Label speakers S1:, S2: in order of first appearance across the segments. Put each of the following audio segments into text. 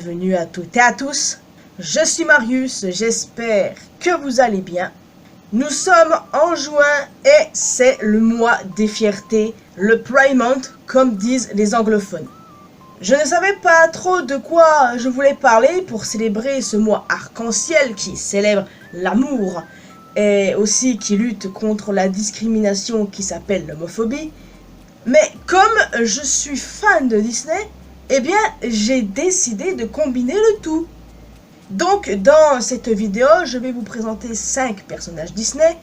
S1: bienvenue à toutes et à tous. Je suis Marius, j'espère que vous allez bien. Nous sommes en juin et c'est le mois des fiertés, le Pride Month comme disent les anglophones. Je ne savais pas trop de quoi je voulais parler pour célébrer ce mois arc-en-ciel qui célèbre l'amour et aussi qui lutte contre la discrimination qui s'appelle l'homophobie. Mais comme je suis fan de Disney, eh bien j'ai décidé de combiner le tout. Donc dans cette vidéo, je vais vous présenter 5 personnages Disney,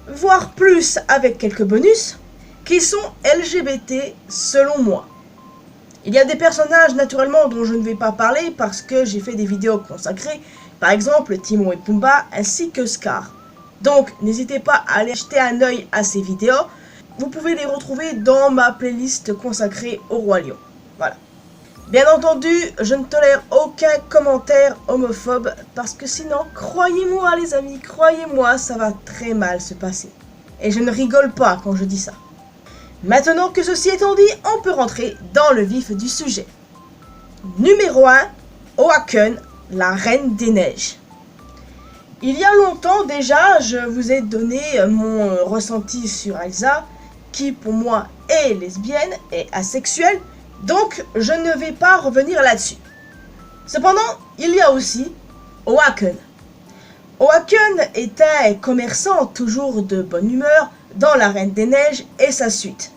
S1: voire plus avec quelques bonus, qui sont LGBT selon moi. Il y a des personnages naturellement dont je ne vais pas parler parce que j'ai fait des vidéos consacrées, par exemple Timon et Pumba ainsi que Scar. Donc n'hésitez pas à aller jeter un œil à ces vidéos, vous pouvez les retrouver dans ma playlist consacrée au Roi Lion. Voilà. Bien entendu, je ne tolère aucun commentaire homophobe parce que sinon, croyez-moi les amis, croyez-moi, ça va très mal se passer. Et je ne rigole pas quand je dis ça. Maintenant que ceci étant dit, on peut rentrer dans le vif du sujet. Numéro 1, Oaken, la Reine des Neiges. Il y a longtemps déjà, je vous ai donné mon ressenti sur Elsa, qui pour moi est lesbienne et asexuelle, donc je ne vais pas revenir là-dessus. Cependant, il y a aussi Oaken. Oaken est un commerçant toujours de bonne humeur dans la Reine des Neiges et sa suite.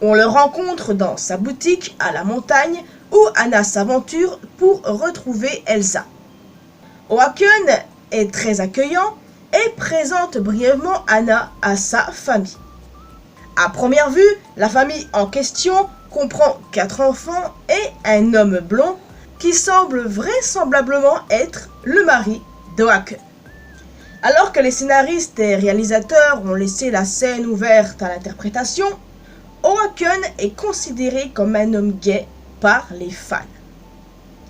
S1: On le rencontre dans sa boutique à la montagne où Anna s'aventure pour retrouver Elsa. Oaken est très accueillant et présente brièvement Anna à sa famille. À première vue, la famille en question comprend 4 enfants et un homme blond qui semble vraisemblablement être le mari d'Oaken. Alors que les scénaristes et réalisateurs ont laissé la scène ouverte à l'interprétation, Oaken est considéré comme un homme gay par les fans.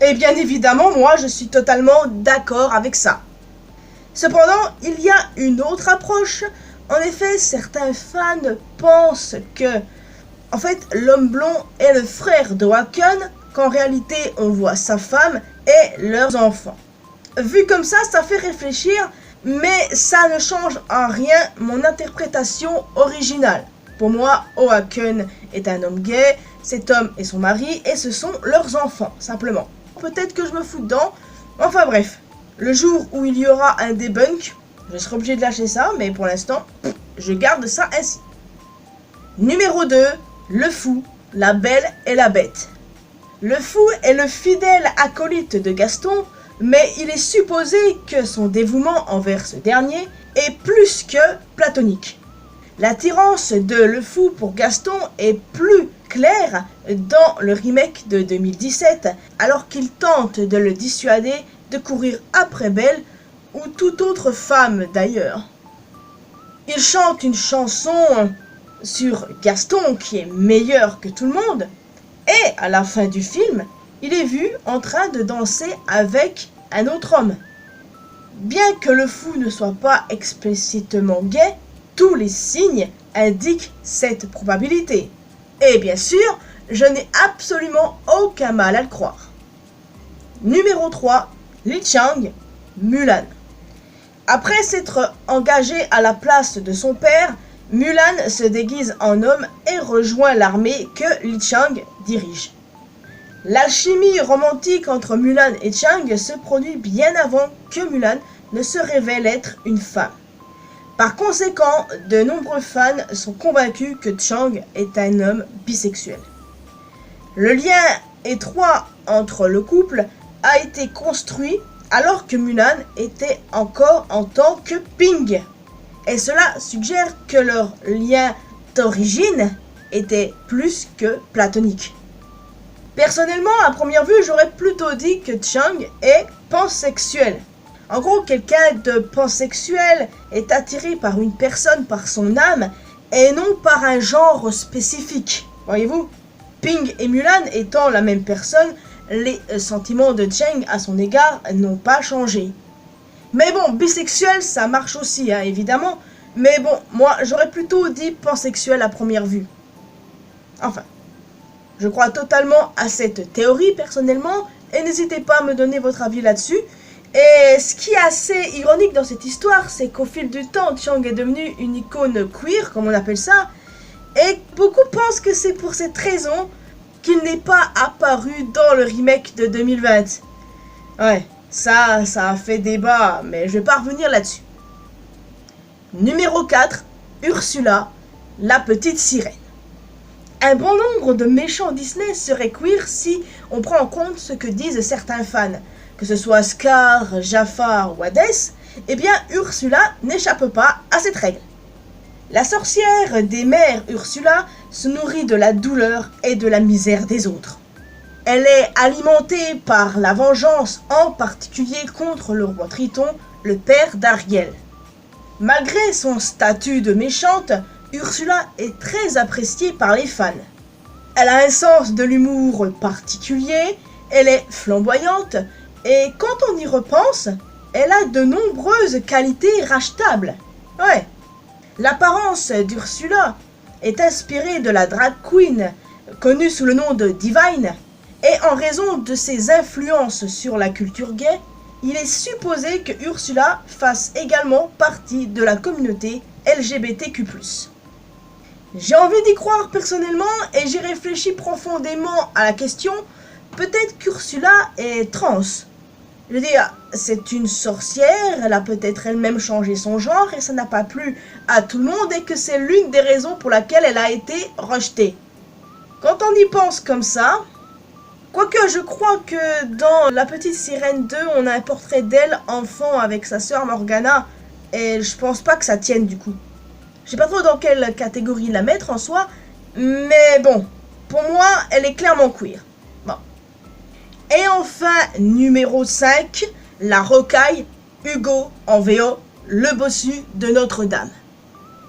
S1: Et bien évidemment, moi je suis totalement d'accord avec ça. Cependant, il y a une autre approche. En effet, certains fans pensent que, en fait, l'homme blond est le frère d'Oaken, qu'en réalité, on voit sa femme et leurs enfants. Vu comme ça fait réfléchir, mais ça ne change en rien mon interprétation originale. Pour moi, Oaken est un homme gay, cet homme est son mari et ce sont leurs enfants, simplement. Peut-être que je me fous dedans, enfin bref. Le jour où il y aura un debunk, je serai obligé de lâcher ça, mais pour l'instant, je garde ça ainsi. Numéro 2, le fou, la belle et la bête. Le fou est le fidèle acolyte de Gaston, mais il est supposé que son dévouement envers ce dernier est plus que platonique. L'attirance de Le Fou pour Gaston est plus claire dans le remake de 2017, alors qu'il tente de le dissuader de courir après Belle ou toute autre femme d'ailleurs. Il chante une chanson sur Gaston qui est meilleure que tout le monde, et à la fin du film, il est vu en train de danser avec un autre homme. Bien que Le Fou ne soit pas explicitement gay, tous les signes indiquent cette probabilité. Et bien sûr, je n'ai absolument aucun mal à le croire. Numéro 3, Li Chang, Mulan. Après s'être engagé à la place de son père, Mulan se déguise en homme et rejoint l'armée que Li Chang dirige. L'alchimie romantique entre Mulan et Chang se produit bien avant que Mulan ne se révèle être une femme. Par conséquent, de nombreux fans sont convaincus que Chang est un homme bisexuel. Le lien étroit entre le couple a été construit alors que Mulan était encore en tant que Ping. Et cela suggère que leur lien d'origine était plus que platonique. Personnellement, à première vue, j'aurais plutôt dit que Chang est pansexuel. En gros, quelqu'un de pansexuel est attiré par une personne par son âme et non par un genre spécifique. Voyez-vous, Ping et Mulan étant la même personne, les sentiments de Chang à son égard n'ont pas changé. Mais bon, bisexuel, ça marche aussi, hein, évidemment. Mais bon, moi, j'aurais plutôt dit pansexuel à première vue. Enfin, je crois totalement à cette théorie personnellement, et n'hésitez pas à me donner votre avis là-dessus. Et ce qui est assez ironique dans cette histoire, c'est qu'au fil du temps, Chang est devenu une icône queer, comme on appelle ça, et beaucoup pensent que c'est pour cette raison qu'il n'est pas apparu dans le remake de 2020. Ouais, ça a fait débat, mais je vais pas revenir là-dessus. Numéro 4, Ursula, la petite sirène. Un bon nombre de méchants Disney seraient queer si on prend en compte ce que disent certains fans. Que ce soit Scar, Jafar ou Hades, eh bien Ursula n'échappe pas à cette règle. La sorcière des mers Ursula se nourrit de la douleur et de la misère des autres. Elle est alimentée par la vengeance, en particulier contre le roi Triton, le père d'Ariel. Malgré son statut de méchante, Ursula est très appréciée par les fans. Elle a un sens de l'humour particulier, elle est flamboyante, et quand on y repense, elle a de nombreuses qualités rachetables. Ouais. L'apparence d'Ursula est inspirée de la drag queen, connue sous le nom de Divine, et en raison de ses influences sur la culture gay, il est supposé que Ursula fasse également partie de la communauté LGBTQ+. J'ai envie d'y croire personnellement et j'ai réfléchi profondément à la question, peut-être qu'Ursula est trans. Je veux dire, c'est une sorcière, elle a peut-être elle-même changé son genre et ça n'a pas plu à tout le monde et que c'est l'une des raisons pour laquelle elle a été rejetée. Quand on y pense comme ça, quoique je crois que dans La Petite Sirène 2, on a un portrait d'elle enfant avec sa sœur Morgana et je pense pas que ça tienne du coup. Je sais pas trop dans quelle catégorie la mettre en soi, mais bon, pour moi, elle est clairement queer. Et enfin, numéro 5, la rocaille, Hugo en VO, le bossu de Notre-Dame.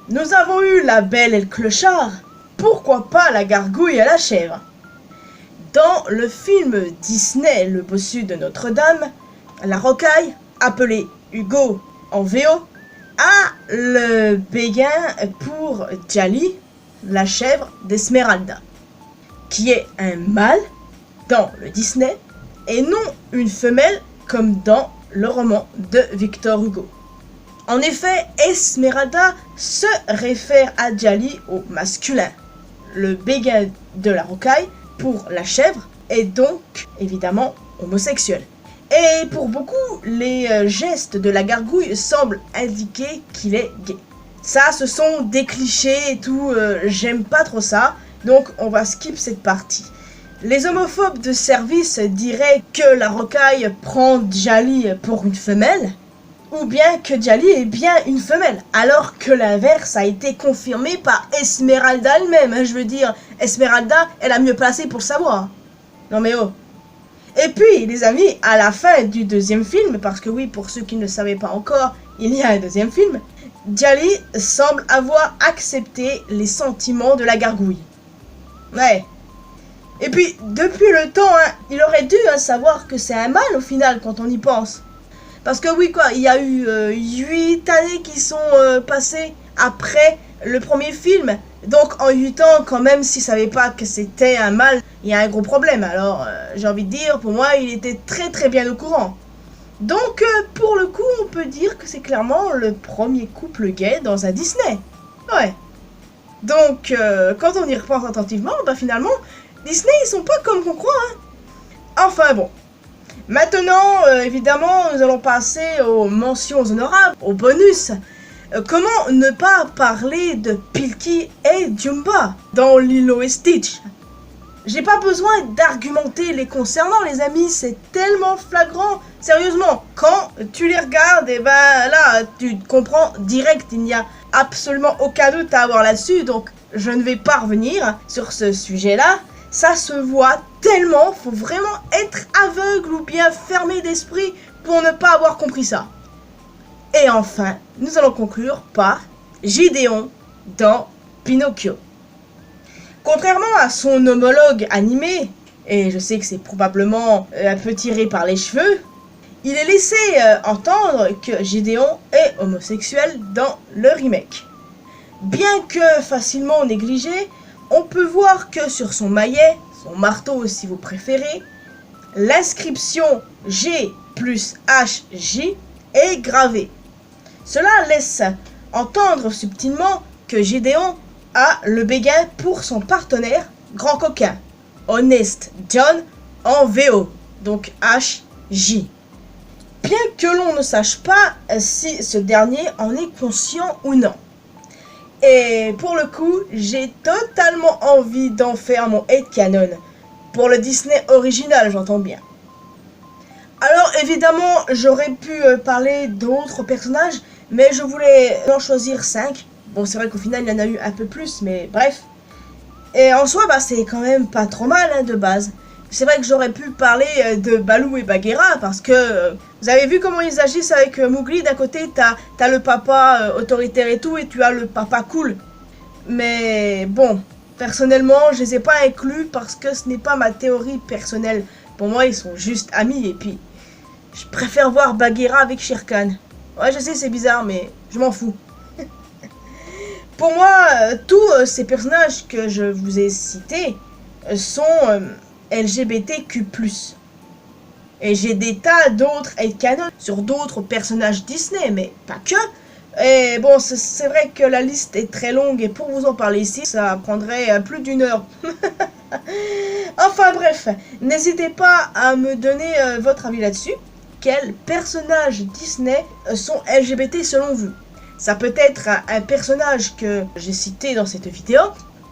S1: Nous avons eu la belle et le clochard, pourquoi pas la gargouille et la chèvre. Dans le film Disney, le bossu de Notre-Dame, la rocaille, appelée Hugo en VO, a le béguin pour Djali, la chèvre d'Esmeralda, qui est un mâle dans le Disney, et non une femelle comme dans le roman de Victor Hugo. En effet, Esmeralda se réfère à Djali au masculin. Le béguin de la rocaille, pour la chèvre, est donc évidemment homosexuel. Et pour beaucoup, les gestes de la gargouille semblent indiquer qu'il est gay. Ça, ce sont des clichés et tout, j'aime pas trop ça, donc on va skip cette partie. Les homophobes de service diraient que la rocaille prend Djali pour une femelle, ou bien que Djali est bien une femelle, alors que l'inverse a été confirmé par Esmeralda elle-même. Je veux dire, Esmeralda est la mieux placée pour le savoir. Non mais oh. Et puis, les amis, à la fin du deuxième film, parce que oui, pour ceux qui ne le savaient pas encore, il y a un deuxième film, Djali semble avoir accepté les sentiments de la gargouille. Ouais. Et puis, depuis le temps, il aurait dû savoir que c'est un mâle au final quand on y pense. Parce que oui, quoi, il y a eu 8 années qui sont passées après le premier film. Donc en 8 ans, quand même, s'il savait pas que c'était un mâle, il y a un gros problème. Alors, j'ai envie de dire, pour moi, il était très très bien au courant. Donc, pour le coup, on peut dire que c'est clairement le premier couple gay dans un Disney. Ouais. Donc, quand on y repense attentivement, bah finalement, Disney, ils sont pas comme qu'on croit, Enfin bon. Maintenant, évidemment, nous allons passer aux mentions honorables, aux bonus. Comment ne pas parler de Pilky et Jumba dans Lilo et Stitch? J'ai pas besoin d'argumenter les concernant, les amis, c'est tellement flagrant. Sérieusement, quand tu les regardes, et ben là, tu comprends direct, il n'y a absolument aucun doute à avoir là-dessus, donc je ne vais pas revenir sur ce sujet-là. Ça se voit tellement, faut vraiment être aveugle ou bien fermé d'esprit pour ne pas avoir compris ça. Et enfin, nous allons conclure par Gideon dans Pinocchio. Contrairement à son homologue animé, et je sais que c'est probablement un peu tiré par les cheveux, il est laissé entendre que Gideon est homosexuel dans le remake. Bien que facilement négligé, on peut voir que sur son maillet, son marteau si vous préférez, L'inscription G plus HJ est gravée. Cela laisse entendre subtilement que Gédéon a le béguin pour son partenaire Grand Coquin, Honest John en VO, donc HJ. Bien que l'on ne sache pas si ce dernier en est conscient ou non. Et pour le coup, j'ai totalement envie d'en faire mon headcanon. Pour le Disney original, j'entends bien. Alors évidemment, j'aurais pu parler d'autres personnages, mais je voulais en choisir 5. Bon, c'est vrai qu'au final, il y en a eu un peu plus, mais bref. Et en soi, c'est quand même pas trop mal de base. C'est vrai que j'aurais pu parler de Baloo et Bagheera, parce que vous avez vu comment ils agissent avec Mowgli. D'un côté, t'as le papa autoritaire et tout, et tu as le papa cool. Mais bon, personnellement, je les ai pas inclus parce que ce n'est pas ma théorie personnelle. Pour moi, ils sont juste amis, et puis je préfère voir Bagheera avec Shere Khan. Ouais, je sais, c'est bizarre, mais je m'en fous. Pour moi, tous ces personnages que je vous ai cités sont LGBTQ+. Et j'ai des tas d'autres headcanons sur d'autres personnages Disney, mais pas que. Et bon, c'est vrai que la liste est très longue, et pour vous en parler ici, ça prendrait plus d'1 heure. Enfin bref, n'hésitez pas à me donner votre avis là-dessus. Quels personnages Disney sont LGBT selon vous? Ça peut être un personnage que j'ai cité dans cette vidéo,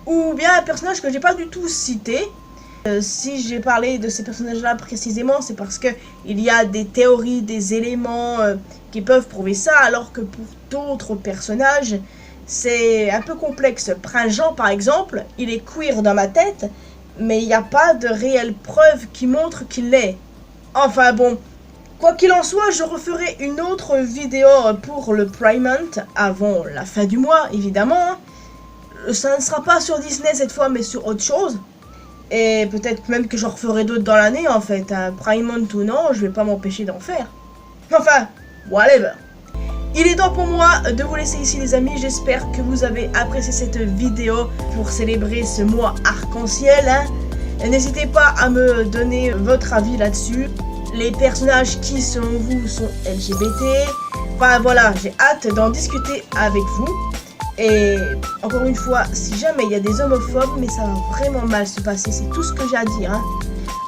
S1: ou bien un personnage que j'ai pas du tout cité. Si j'ai parlé de ces personnages-là précisément, c'est parce que il y a des théories, des éléments qui peuvent prouver ça, alors que pour d'autres personnages, c'est un peu complexe. Prince Jean, par exemple, il est queer dans ma tête, mais il n'y a pas de réelle preuve qui montre qu'il l'est. Enfin bon, quoi qu'il en soit, je referai une autre vidéo pour le Pride Month avant la fin du mois, évidemment. Ça ne sera pas sur Disney cette fois, mais sur autre chose. Et peut-être même que j'en referai d'autres dans l'année, en fait. Un Pride Month ou non, je vais pas m'empêcher d'en faire. Enfin, whatever. Il est temps pour moi de vous laisser ici, les amis. J'espère que vous avez apprécié cette vidéo pour célébrer ce mois arc-en-ciel. N'hésitez pas à me donner votre avis là-dessus. Les personnages qui, selon vous, sont LGBT. Enfin voilà, j'ai hâte d'en discuter avec vous. Et encore une fois, si jamais il y a des homophobes, mais ça va vraiment mal se passer, c'est tout ce que j'ai à dire.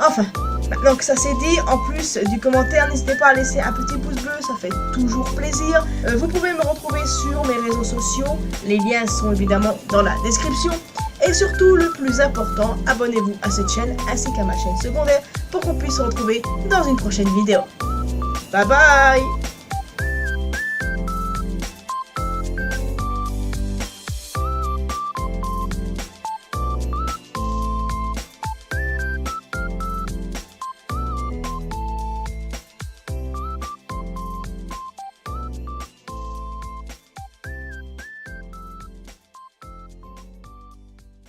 S1: Enfin, maintenant que ça c'est dit, en plus du commentaire, n'hésitez pas à laisser un petit pouce bleu, ça fait toujours plaisir. Vous pouvez me retrouver sur mes réseaux sociaux, les liens sont évidemment dans la description. Et surtout, le plus important, abonnez-vous à cette chaîne ainsi qu'à ma chaîne secondaire pour qu'on puisse se retrouver dans une prochaine vidéo. Bye bye!